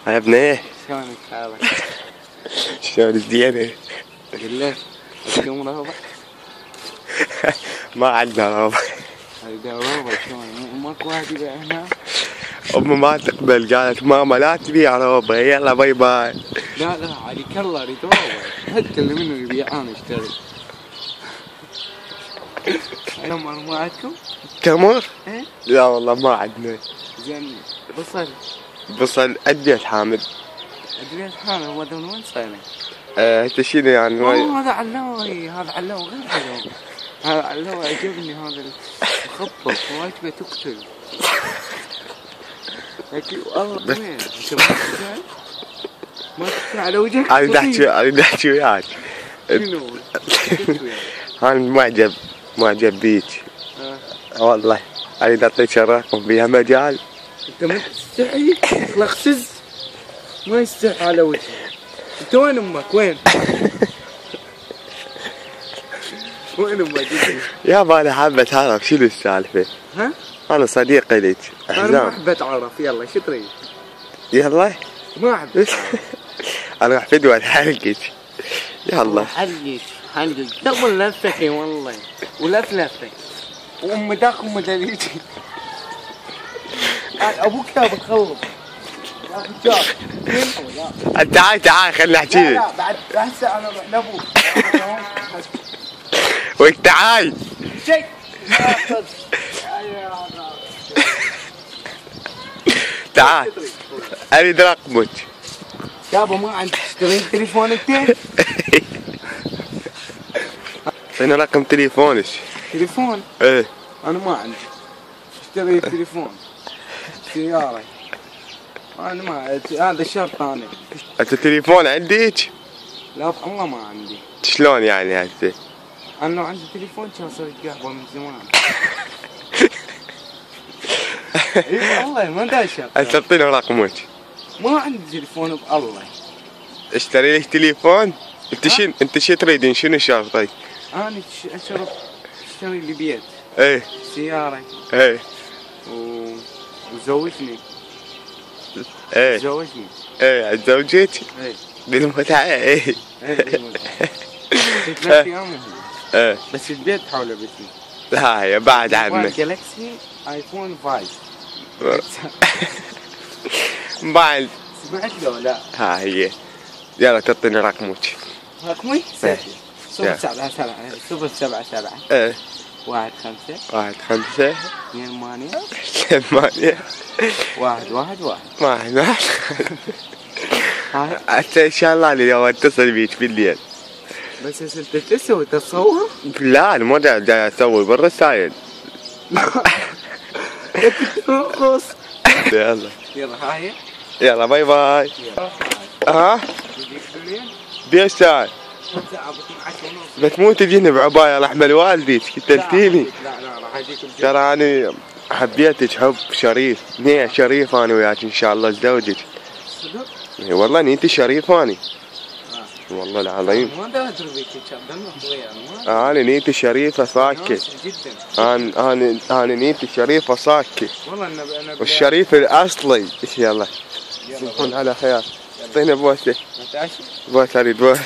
يا ابني شلونك حالك؟ شلون الزينة؟ قلت اليوم رابع؟ ما عندنا رابع. هيدا رابع شلون؟ ماكو واحد يبيع هنا؟ امي ما تقبل، قالت ماما لا تبيع رابع، يلا باي باي. لا عليك الله اريد رابع، هات اللي منه يبيع انا اشتري. تمر ما عندكم؟ تمر؟ ايه؟ لا والله ما عندنا. زين بصل؟ بصل أديت حامد. ادري حالة هو من وين صاير؟ تشيله يعني هذا علاوي، هذا علاوي غير حلو. هذا علاوي عجبني، هذا مخبط وايد بتقتل. لكن والله وين؟ انت ما تقتل على وجهك؟ أريد أحكي وياك. شنو؟ أنا معجب بيك. والله أريد أعطيك الرقم، بيها مجال. انت ما تستحي؟ اخلق سز ما يستحي على وجهك. انت وين امك؟ وين امك؟ يابا أنا حابة أعرف شنو السالفة. ها؟ أنا صديقي لك انا ما احب اتعرف. يلا شو تريد؟ يلا ما احب. أنا راح فدوى حلقك. يلا حلقك دبل لفك والله، ولفلفك وام داخل مدريتي. ابوك يا بتخلص يا اخي. تعال خلينا نحكي. لا بعد هسه انا رحنا ابوك. ويك تعال. شيء تعال اريد رقمك. يابا ما عندك تشترين تليفونك انت؟ اعطيني رقم تليفونك. تليفون؟ ايه انا ما عندي. اشتري تليفون سيارة. انا ما هذا الشرط انا. انت تليفون عندك؟ لا والله ما عندي. شلون يعني هسه؟ انا لو عندي تليفون كان صرت قهوة من زمان. اي والله ما دا شرط. انت اعطيني رقمك. ما عندي تليفون بالله. اشتري لك تليفون؟ انت شو تريدين؟ شنو شرطك؟ انا اشرب اشتري لي بيت. ايه سيارة. ايه وزوجني. ايه زوجني. ايه اتزوجت؟ ايه بالمتعة. ايه كنت ثلاث ايام ايه بس البيت حوله بيتي. لا هي بعد عنك. جالكسي ايفون 5. بعد سمعت له لا؟ ها هي. يلا تعطيني رقمك. رقمي؟ سهل. 077 ايه 15 15 2 8 1 1 1. ما حتى ان شاء الله اليوم اتصل بيك بالليل. بس انت تسوي تصور؟ لا انا مو جاي اسوي بالرسايل. ترقص. يلا هاي يلا باي باي. ها؟ بيش ساعة؟ بتموت تجيني بعباية رحمة والديك قتلتيني. لا راح اجيك. ترى انا حبيتك حب شريف. نية شريف انا وياك ان شاء الله ازدوجك. صدق؟ اي والله نيتي شريف اني. والله العظيم. ما ادري بيك دمك صغير. انا نيتي شريفة صاكة. جدا. انا نيتي شريفة صاكة. والله انا والشريف الاصلي. يلا تصبحون على خير. اعطينا بوسة. بوسة اريد بوسة.